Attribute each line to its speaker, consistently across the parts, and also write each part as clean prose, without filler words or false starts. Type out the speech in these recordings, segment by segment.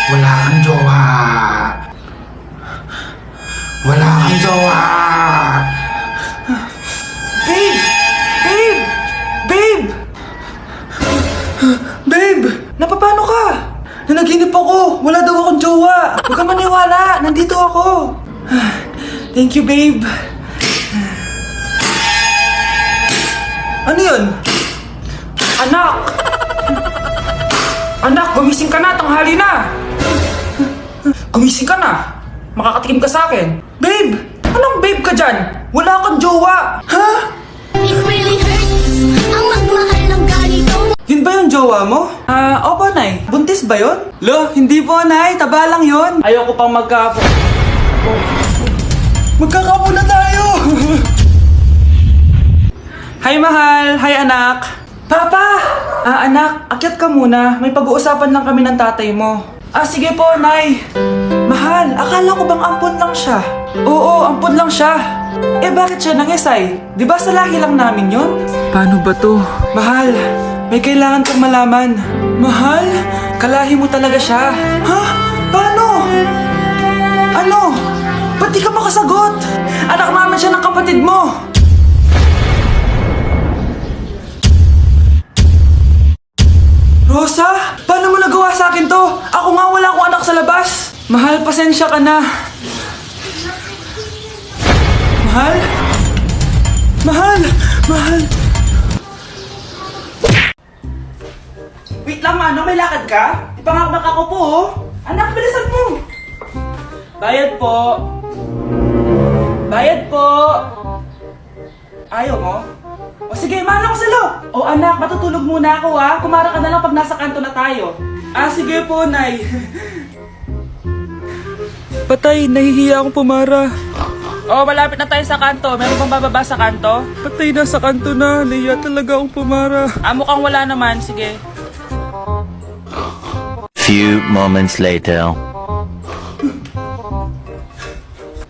Speaker 1: Wala kang jowa. Wala kang jowa.
Speaker 2: Babe! Babe! Babe! Babe! Napapano ka? Nanaginip ako! Wala daw akong jowa! Huwag kang maniwala! Nandito ako! Thank you, babe! Ano yun? Anak! Anak, gumising ka na! Tanghali na! Gumising ka na! Makakatikim ka sa akin! Babe! Anong babe ka dyan? Wala kang jowa! Ha?
Speaker 3: It really hurts ang magmahal ng ganito.
Speaker 2: Yun ba yung jowa mo? Opo, Nay. Buntis ba yun? Lo, hindi po, Nay. Taba lang yun. Ayoko pang Magkakapo na tayo! Hi, mahal. Hi, anak. Papa! Anak, akyat ka muna. May pag-uusapan lang kami ng tatay mo. Sige po, Nay. Mahal, akala ko bang ampon lang siya? Oo, ampon lang siya. Bakit siya nangisay? Di ba sa lahi lang namin yun? Paano ba to? Mahal, may kailangan kang malaman. Mahal, kalahi mo talaga siya. Ha? Paano? Ano? Ba't di ka makasagot? Anak naman siya ng kapatid mo. Rosa, paano mo nagawa sa akin to? Ako nga wala akong anak sa labas. Mahal, pasensya ka na. Mahal? Mahal! Mahal! Wait lang, Mano. May lakad ka? Ipangakmak ako po, oh. Anak, bilisan mo! Bayad po. Bayad po. Ayaw mo? O sige, Manong salo! O anak, matutulog muna ako, ha? Kumara ka na lang pag nasa kanto na tayo. Sige po, Nay. Patay, nahihiya akong pumara. Malapit na tayo sa kanto. Meron bang bababa sa kanto? Patay na sa kanto na. Nahiya talaga akong pumara. Mukhang wala naman. Sige.
Speaker 4: Few moments later.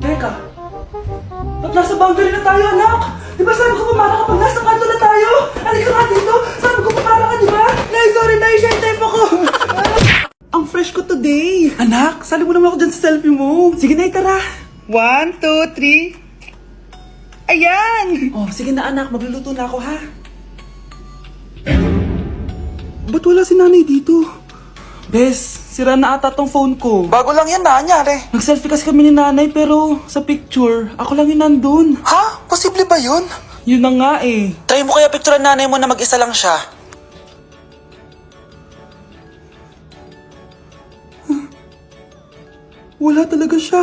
Speaker 2: Teka. Ba't nasa boundary na tayo, anak? Di ba sabi ko pumara kapag nasa kanto na tayo? Halika nga dito. Sabi ko pumara ka, di ba? Nay, sorry, Nay. Share type ako. Ang fresh ko today. Anak, sali mo naman ako dyan sa selfie mo. Sige, Nay, tara. 1, 2, 3. Ayan! Sige na anak, magluluto na ako ha. Ba't wala si nanay dito? Bes, sira na ata tong phone ko. Bago lang yan, nangyari. Nag-selfie kasi kami ni nanay pero sa picture, ako lang yung nandun. Ha? Posible ba yun? Yun na nga eh. Try mo kaya picture nanay mo na mag-isa lang siya. Wala talaga siya.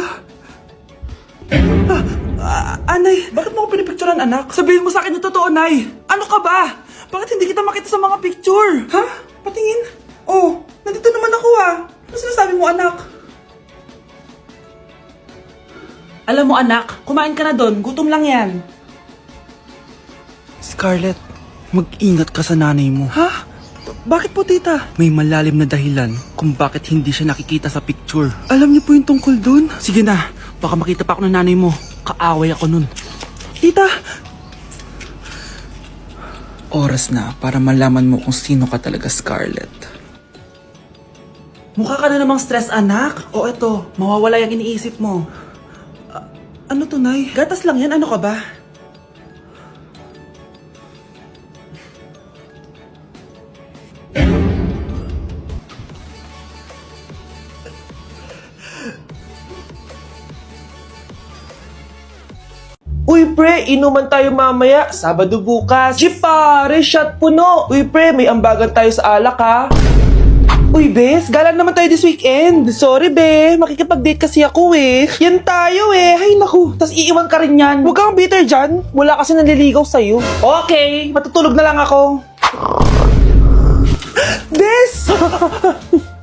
Speaker 2: Anay, bakit mo ako pinipicturean, anak? Sabihin mo sa akin yung totoo, Nay. Ano ka ba? Bakit hindi kita makita sa mga picture? Ha? Patingin? Nandito naman ako Ano sinasabi mo, anak? Alam mo, anak, kumain ka na doon. Gutom lang yan. Scarlett, mag-ingat ka sa nanay mo. Ha? Bakit po, tita? May malalim na dahilan kung bakit hindi siya nakikita sa picture. Alam niyo po yung tungkol doon? Sige na, baka makita pa ako ng nanay mo. Kaaway ako nun. Tita! Oras na para malaman mo kung sino ka talaga, Scarlett. Mukha ka na namang stress, anak. O eto, mawawala yung iniisip mo. Ano to, Nay? Gatas lang yan, ano ka ba?
Speaker 5: Uy pre, inuman tayo mamaya, Sabado bukas. Jeep pare, shot puno. Uy pre, may ambagan tayo sa alak ha. Uy bes, gala naman tayo this weekend. Sorry be, makikipag-date kasi ako eh. Yan tayo eh, ay naku. Tas iiwan ka rin yan. Huwag kang bitter dyan, wala kasi nanliligaw sa'yo. Okay, matutulog na lang ako. Bes!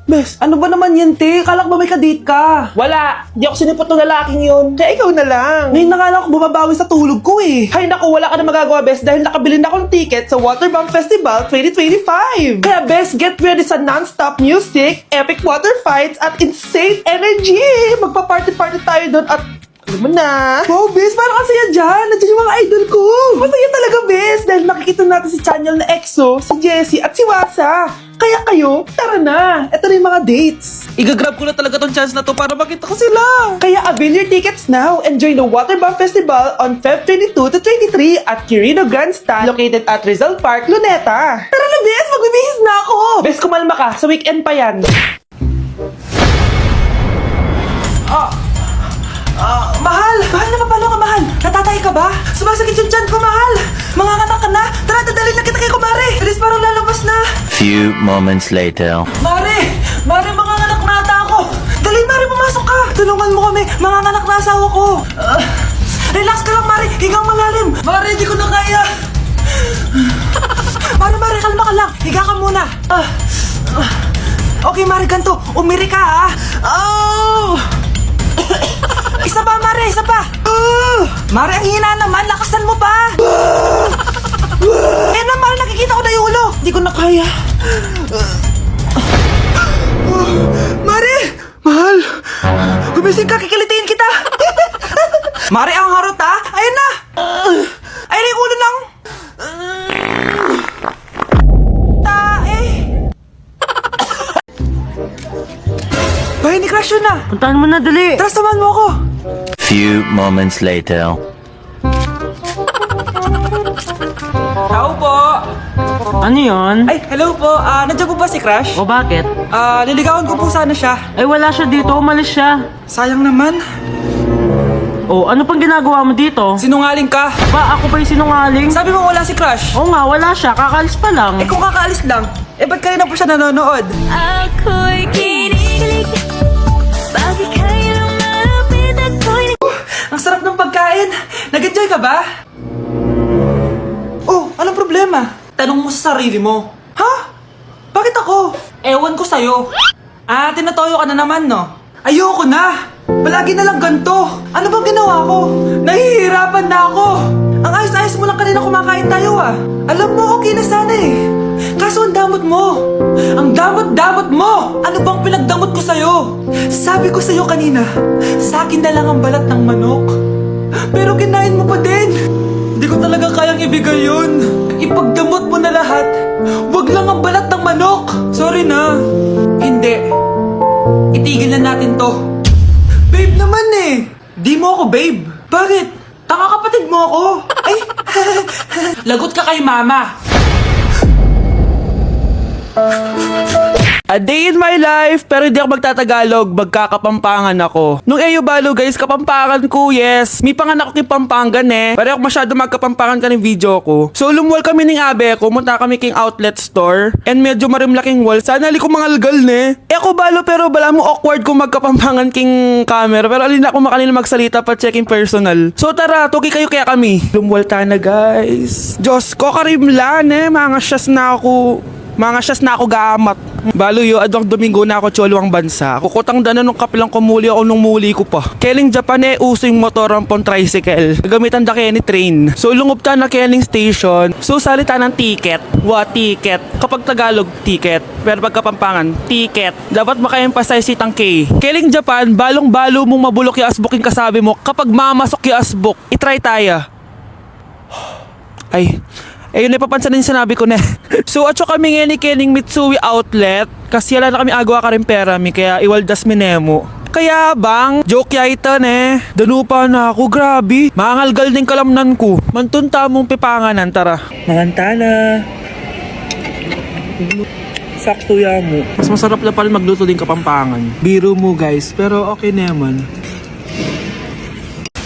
Speaker 5: Bes, ano ba naman yan, te? Kala ko ba may kadate ka? Wala. Di ako sinipot ng lalaking yun. Kaya ikaw na lang. Ngayon na nga lang ako bumabawi sa tulog ko eh. Hay naku, wala ka na magagawa, Bes, dahil nakabili na ako ng ticket sa Waterbomb Festival 2025. Kaya, Bes, get ready sa non-stop music, epic water fights, at insane energy. Magpa-party-party tayo doon at Alam mo na. Wow, bes, parang kasaya dyan. Nandiyan yung mga idol ko. Masaya talaga, bes. Dahil makikita natin si Channel na EXO, si Jessie, at si Wasa. Kaya kayo, tara na. Ito na yung mga dates. Igagrab ko na talaga tong chance na to para makita ko sila. Kaya avail your tickets now and join the Waterbomb Festival on Feb 22 to 23 at Quirino Grandstand located at Rizal Park, Luneta. Tara na, bes. Magbibihis na ako. Bes, kumalma ka. Sa weekend pa yan. Mahal! Mahal na papalo ka, mahal! Natatay ka ba? Sumasakit yung tiyan ko, mahal! Manganganak ka na! Tara, dadalhin na kita kay kumare! Bilis, parang lalabas na!
Speaker 4: Few moments later.
Speaker 2: Mare! Mare, manganganak na ata ako! Dali, Mare, pumasok ka! Tulungan mo kami! Manganganak na asawa ko! Relax ka lang, Mare! Higang malalim! Mare, hindi ko na kaya! Mare, kalma ka lang! Higa ka muna! Okay, Mare, ganito! Umiri ka, ha! Oh! Isa pa, Mare! Isa pa! Mare, ang hina naman! Lakasan mo pa! Eh na, Mare! Nakikita ko na yung ulo! Hindi ko na kaya! Mare! Mahal! Gumising ka! Kikilitiin kita! Mare, ang harot, ha! Ayun na! Ayun na yung ulo ng... tae! Bahay ni Crush yun na!
Speaker 6: Puntahan mo na, dali.
Speaker 2: Tara, samahan mo ako!
Speaker 4: Few moments later.
Speaker 2: Tao po!
Speaker 6: Ano yun?
Speaker 2: Ay, hello po! Nandiyan po ba si Crush?
Speaker 6: O bakit?
Speaker 2: Niligawan ko po sana siya.
Speaker 6: Ay wala siya dito, umalis siya.
Speaker 2: Sayang naman.
Speaker 6: O ano pang ginagawa mo dito?
Speaker 2: Sinungaling ka.
Speaker 6: Ba, ako pa yung sinungaling?
Speaker 2: Sabi mo wala si Crush.
Speaker 6: Oo nga, wala siya, kakalis pa lang.
Speaker 2: Eh kung kakaalis lang, ba't kanina po siya nanonood?
Speaker 3: Ako'y kinikilig. Bakit kayo lumapit? Ako'y
Speaker 2: Ang sarap ng pagkain. Nag-enjoy ka ba? Oh, anong problema? Tanong mo sa sarili mo. Ha? Bakit ako? Ewan ko sa'yo. Tinatoyo ka na naman, no? Ayoko na! Palagi na lang ganito. Ano bang ginawa ko? Nahihirapan na ako. Ang ayos-ayos mo lang kanina kumakain tayo, Alam mo, okay na sana eh. Kaso ang damot mo. Ang damot-damot mo! Ano bang pinagdamot ko sa'yo? Sabi ko sa'yo kanina, sa akin na lang ang balat ng manok. Pero kinain mo pa din. Hindi ko talaga kayang ibigay yun. Ipagdamot mo na lahat. Wag lang ang balat ng manok. Sorry na. Hindi. Itigil na natin to. Babe naman eh. Di mo ako babe. Bakit? Tanga kapatid mo ako. Ay. Lagot ka kay mama.
Speaker 5: A day in my life, pero hindi ako magtatagalog, magkakapampangan ako. Nung Eyo Balo guys, kapampangan ko, yes. May panganak ko kay Pampangan Pero ako masyado magkapampangan ka ng video ko. So lumuwal kami ng abe ko, munta kami king outlet store. And medyo marimlaking wall, sana li ko mangalgal ako Balo, pero bala mo awkward kung magkapampangan king camera. Pero alin ako makalina magsalita pa checking personal. So tara, tuki kayo kaya kami. Lumuwal tayo na guys. Diyos ko, karimlan mga syas na ako. Mga syas na ako gamat. Baluyo, adwang Domingo na ako choluang bansa. Kukutang dana nung kapilang kumuli ako nung muli ko pa. Keling Japan uso yung motor rampon tricycle. Gamitan da kaya ni train. So lungob ta na keling station. So salita ng ticket. Ticket. Kapag Tagalog, ticket. Pero pag Kapampangan, ticket. Dapat maka-emphasize itang K. Keling Japan, balong-balo mong mabulok yung asboking kasabi mo. Kapag mamasok yung asbok, itry tayo. Ay, ayun na papansin na yung sinabi ko na. So atso kami ngayon ni Kening Mitsui Outlet. Kasi wala na kami agawa ka rin pera mi. Kaya iwaldas mi nemo. Kaya bang, joke ya ito danupa na ako, grabe. Mangalgal din kalamnan ko. Mantunta mong pipanganan, tara. Mangantala. Sakto ya mo. Mas masarap na pa rin magluto din Kapampangan. Biro mo guys, pero okay naman.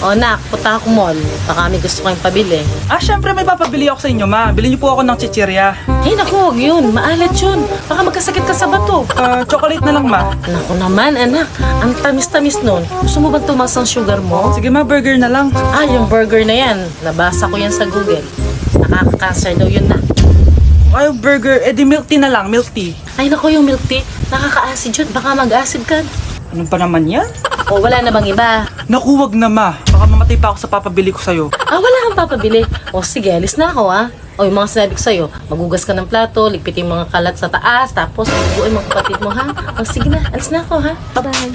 Speaker 7: O nak, punta ako mall. Baka may gusto kayong pabili.
Speaker 2: Syempre may papabili ako sa inyo, ma. Bilhin niyo po ako ng chichirya.
Speaker 7: Ay naku, huwag yun. Maalat yun. Baka magkasakit ka sa bato.
Speaker 2: Chocolate na lang, ma.
Speaker 7: Naku naman, anak. Ang tamis-tamis nun. Gusto mo bang tumas ang sugar mo?
Speaker 2: Sige, ma, burger na lang.
Speaker 7: Yung burger na yan. Nabasa ko yan sa Google. Nakaka-cancer daw yun na.
Speaker 2: Ayaw burger, di milk tea na lang, milk tea.
Speaker 7: Ay naku, yung milk tea. Nakaka-acid yun. Baka mag-acid ka.
Speaker 2: Ano pa naman yan?
Speaker 7: O wala na bang iba?
Speaker 2: Naku, wag na, ma. Baka mamatay pa ako sa papabili ko sa'yo.
Speaker 7: Wala kang papabili. O sige, alis na ako O yung mga sinabi ko sa'yo, magugas ka ng plato, ligpitin mga kalat sa taas, tapos buuin mga kapatid mo ha. O sige na, alis na ako ha. Bye-bye.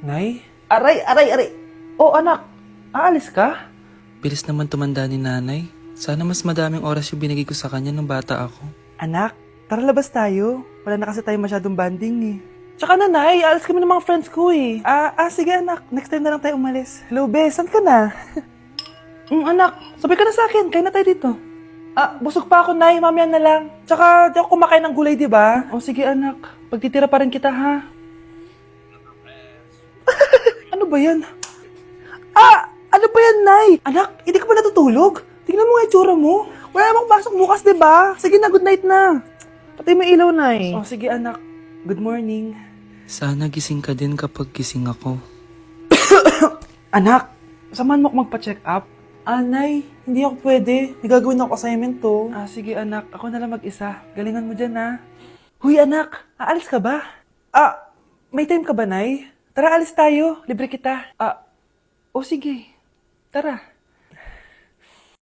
Speaker 5: Nay? Aray! Oh, anak. Aalis ka?
Speaker 2: Bilis naman tumanda ni nanay. Sana mas madaming oras yung binigay ko sa kanya nung bata ako.
Speaker 5: Anak, tara labas tayo. Wala na kasi tayo masyadong banding eh. Tsaka na, Nay, aalis kami ng mga friends ko eh. Sige anak, next time na lang tayo umalis. Hello, Bes, saan ka na? Anak, sabay ka na sa akin, kain na tayo dito. Busog pa ako, Nay, mamaya na lang. Tsaka, di ako kumakain ng gulay, di ba? O sige anak, pagtitira pa rin kita, ha? Ano ba yan? Ano ba yan, Nay? Anak, hindi ka ba natutulog? Tingnan mo nga itsura mo. Wala namang pasok bukas, di ba? Sige na, good night na. Patay mo ilaw, Nay. O sige anak, good morning.
Speaker 2: Sana gising ka din kapag gising ako.
Speaker 5: Anak, samahan mo ako magpa-check up. Nay, hindi ako pwede. May gagawin ako assignment to. Sige anak, ako na lang mag-isa. Galingan mo dyan, ha? Huy anak, aalis ka ba? May time ka ba, Nay? Tara, alis tayo. Libre kita. O sige. Tara.